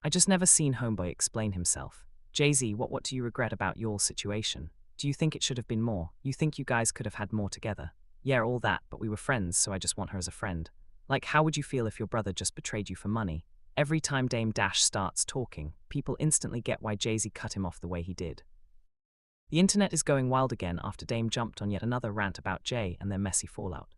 I just never seen Homeboy explain himself. Jay-Z, what do you regret about your situation? Do you think it should have been more? You think you guys could have had more together? Yeah, all that, but we were friends, so I just want her as a friend. Like, how would you feel if your brother just betrayed you for money? Every time Dame Dash starts talking, people instantly get why Jay-Z cut him off the way he did. The internet is going wild again after Dame jumped on yet another rant about Jay and their messy fallout.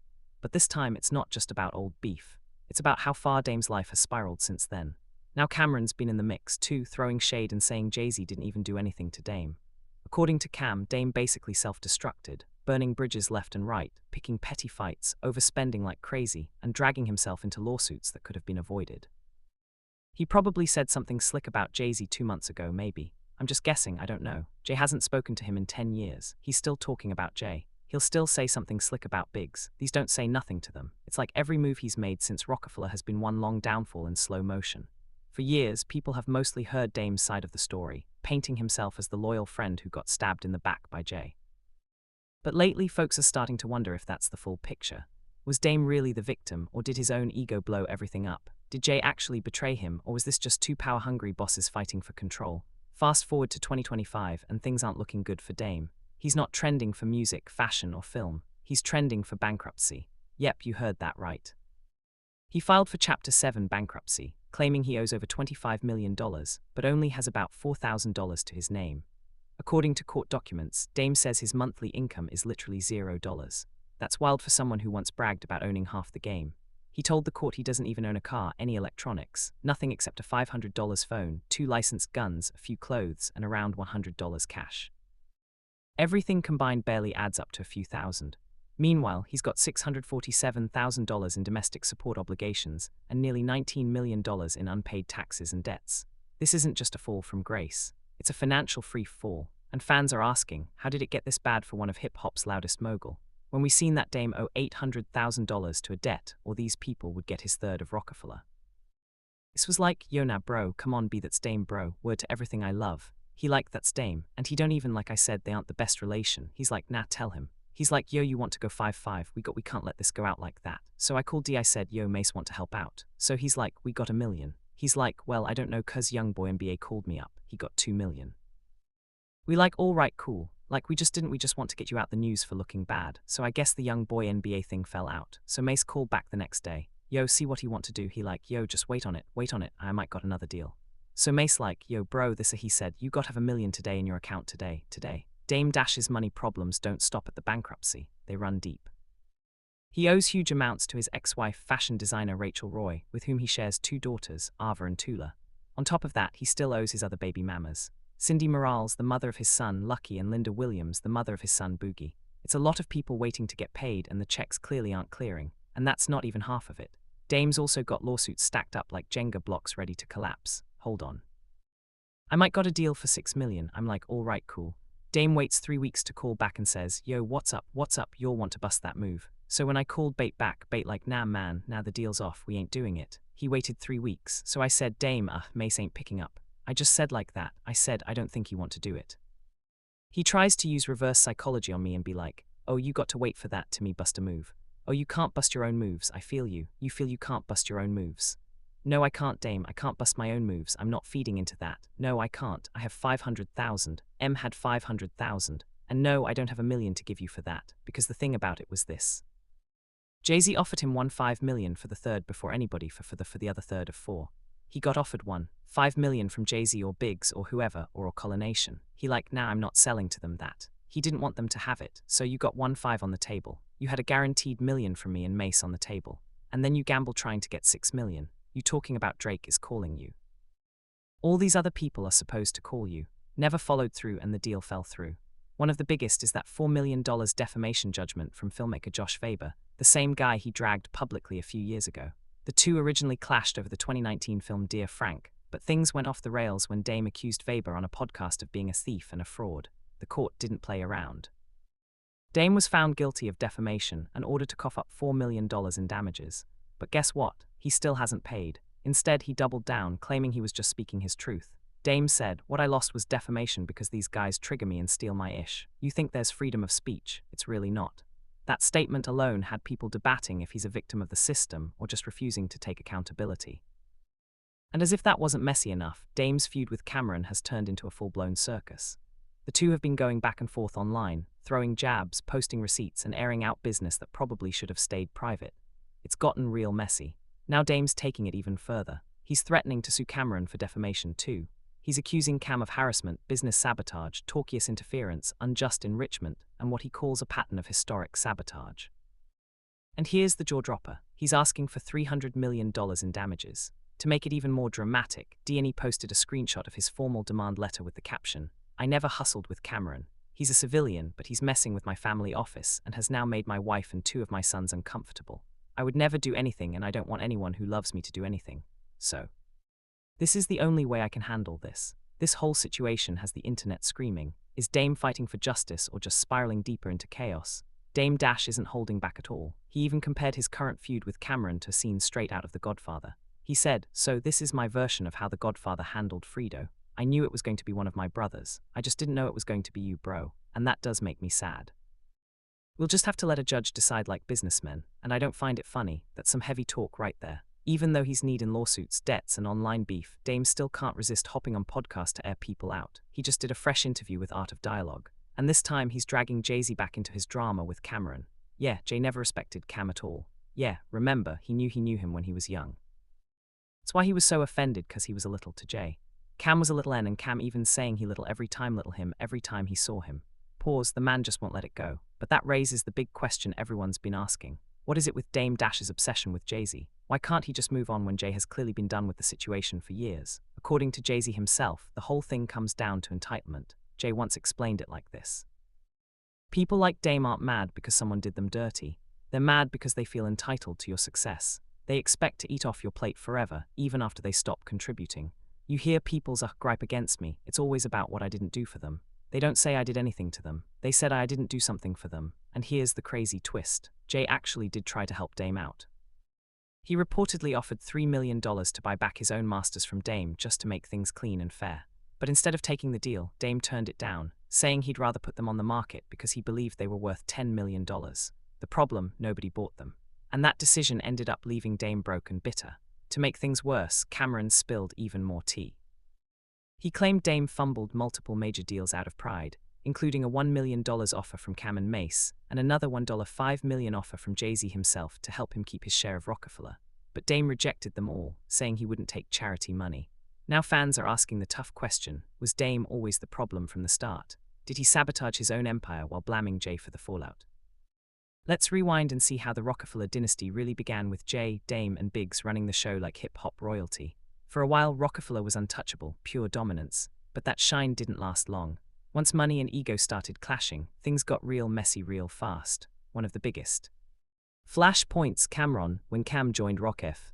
But this time it's not just about old beef. It's about how far Dame's life has spiraled since then. Now Cameron's been in the mix too, throwing shade and saying Jay-Z didn't even do anything to Dame. According to Cam, Dame basically self-destructed, burning bridges left and right, picking petty fights, overspending like crazy, and dragging himself into lawsuits that could have been avoided. He probably said something slick about Jay-Z 2 months ago, maybe. I'm just guessing, I don't know. Jay hasn't spoken to him in 10 years. He's still talking about Jay. He'll still say something slick about Biggs. These don't say nothing to them. It's like every move he's made since Rockefeller has been one long downfall in slow motion. For years, people have mostly heard Dame's side of the story, painting himself as the loyal friend who got stabbed in the back by Jay. But lately, folks are starting to wonder if that's the full picture. Was Dame really the victim, or did his own ego blow everything up? Did Jay actually betray him, or was this just two power-hungry bosses fighting for control? Fast forward to 2025, and things aren't looking good for Dame. He's not trending for music, fashion, or film. He's trending for bankruptcy. Yep, you heard that right. He filed for Chapter 7 bankruptcy, claiming he owes over $25 million, but only has about $4,000 to his name. According to court documents, Dame says his monthly income is literally $0. That's wild for someone who once bragged about owning half the game. He told the court he doesn't even own a car, any electronics, nothing except a $500 phone, 2 licensed guns, a few clothes, and around $100 cash. Everything combined barely adds up to a few thousand. Meanwhile, he's got $647,000 in domestic support obligations and nearly $19 million in unpaid taxes and debts. This isn't just a fall from grace. It's a financial free fall, and fans are asking, how did it get this bad for one of hip-hop's loudest mogul? When we seen that Dame owe $800,000 to a debt, or these people would get his third of Rockefeller. This was like, yo nah bro, come on be that's Dame bro, word to everything I love. He like that's Dame, and he don't even like I said they aren't the best relation. He's like, nah tell him. He's like, yo you want to go 5-5, we can't let this go out like that. So I called D, I said, yo Mace want to help out. So he's like, we got $1 million. He's like, well I don't know cuz young boy NBA called me up, he got $2 million. We like, all right cool. Like we just want to get you out the news for looking bad, so I guess the young boy NBA thing fell out. So Mace called back the next day. Yo, see what he want to do. He like, yo, just wait on it, I might got another deal. So Mace like, yo bro, this he said, you got have $1 million today in your account today. Dame Dash's money problems don't stop at the bankruptcy, they run deep. He owes huge amounts to his ex-wife, fashion designer Rachel Roy, with whom he shares 2 daughters, Ava and Tula. On top of that, he still owes his other baby mamas. Cindy Morales, the mother of his son, Lucky, and Linda Williams, the mother of his son, Boogie. It's a lot of people waiting to get paid, and the checks clearly aren't clearing, and that's not even half of it. Dame's also got lawsuits stacked up like Jenga blocks ready to collapse. Hold on. I might got a deal for $6 million. I'm like, all right, cool. Dame waits 3 weeks to call back and says, yo, what's up, you'll want to bust that move. So when I called Bait back, Bait like, nah man, now the deal's off, we ain't doing it. He waited 3 weeks, so I said, Dame, Mace ain't picking up. I just said like that, I said I don't think you want to do it. He tries to use reverse psychology on me and be like, oh you got to wait for that to me bust a move. Oh you can't bust your own moves, I feel you feel you can't bust your own moves. No I can't Dame, I can't bust my own moves, I'm not feeding into that. No I can't, I have 500,000, M had 500,000, and no I don't have $1 million to give you for that, because the thing about it was this. Jay-Z offered him $1.5 million for the third before anybody for the other third of 4. He got offered $1.5 million from Jay-Z or Biggs or whoever or Colonation. He like, nah I'm not selling to them that. He didn't want them to have it, so you got 1.5 on the table. You had a guaranteed $1 million from me and Mace on the table. And then you gamble trying to get $6 million. You talking about Drake is calling you. All these other people are supposed to call you. Never followed through and the deal fell through. One of the biggest is that $4 million defamation judgment from filmmaker Josh Faber, the same guy he dragged publicly a few years ago. The two originally clashed over the 2019 film Dear Frank, but things went off the rails when Dame accused Faber on a podcast of being a thief and a fraud. The court didn't play around. Dame was found guilty of defamation and ordered to cough up $4 million in damages. But guess what? He still hasn't paid. Instead, he doubled down, claiming he was just speaking his truth. Dame said, what I lost was defamation because these guys trigger me and steal my ish. You think there's freedom of speech? It's really not. That statement alone had people debating if he's a victim of the system or just refusing to take accountability. And as if that wasn't messy enough, Dame's feud with Cameron has turned into a full-blown circus. The two have been going back and forth online, throwing jabs, posting receipts, and airing out business that probably should have stayed private. It's gotten real messy. Now Dame's taking it even further. He's threatening to sue Cameron for defamation too. He's accusing Cam of harassment, business sabotage, tortious interference, unjust enrichment, and what he calls a pattern of historic sabotage. And here's the jaw-dropper. He's asking for $300 million in damages. To make it even more dramatic, D&E posted a screenshot of his formal demand letter with the caption, "I never hustled with Cameron. He's a civilian, but he's messing with my family office and has now made my wife and 2 of my sons uncomfortable. I would never do anything, and I don't want anyone who loves me to do anything. So this is the only way I can handle this." This whole situation has the internet screaming. Is Dame fighting for justice or just spiraling deeper into chaos? Dame Dash isn't holding back at all. He even compared his current feud with Cameron to a scene straight out of The Godfather. He said, "So this is my version of how The Godfather handled Fredo. I knew it was going to be one of my brothers. I just didn't know it was going to be you, bro. And that does make me sad. We'll just have to let a judge decide like businessmen, and I don't find it funny. That's some heavy talk right there." Even though he's kneed in lawsuits, debts, and online beef, Dame still can't resist hopping on podcasts to air people out. He just did a fresh interview with Art of Dialogue. And this time he's dragging Jay-Z back into his drama with Cameron. Yeah, Jay never respected Cam at all. Yeah, remember, he knew him when he was young. That's why he was so offended, because he was a little to Jay. Cam was a little N, and Cam even saying he little every time he saw him. Pause, the man just won't let it go. But that raises the big question everyone's been asking. What is it with Dame Dash's obsession with Jay-Z? Why can't he just move on when Jay has clearly been done with the situation for years? According to Jay-Z himself, the whole thing comes down to entitlement. Jay once explained it like this. People like Dame aren't mad because someone did them dirty. They're mad because they feel entitled to your success. They expect to eat off your plate forever, even after they stop contributing. You hear people's gripe against me. It's always about what I didn't do for them. They don't say I did anything to them. They said I didn't do something for them. And here's the crazy twist. Jay actually did try to help Dame out. He reportedly offered $3 million to buy back his own masters from Dame just to make things clean and fair. But instead of taking the deal, Dame turned it down, saying he'd rather put them on the market because he believed they were worth $10 million. The problem, nobody bought them. And that decision ended up leaving Dame broke and bitter. To make things worse, Cameron spilled even more tea. He claimed Dame fumbled multiple major deals out of pride, including a $1 million offer from Cam and Mace, and another $5 million offer from Jay-Z himself to help him keep his share of Rockefeller. But Dame rejected them all, saying he wouldn't take charity money. Now fans are asking the tough question, was Dame always the problem from the start? Did he sabotage his own empire while blaming Jay for the fallout? Let's rewind and see how the Rockefeller dynasty really began with Jay, Dame, and Biggs running the show like hip-hop royalty. For a while, Rockefeller was untouchable, pure dominance, but that shine didn't last long. Once money and ego started clashing, things got real messy real fast. One of the biggest Flash points, Cameron, when Cam joined Rockef.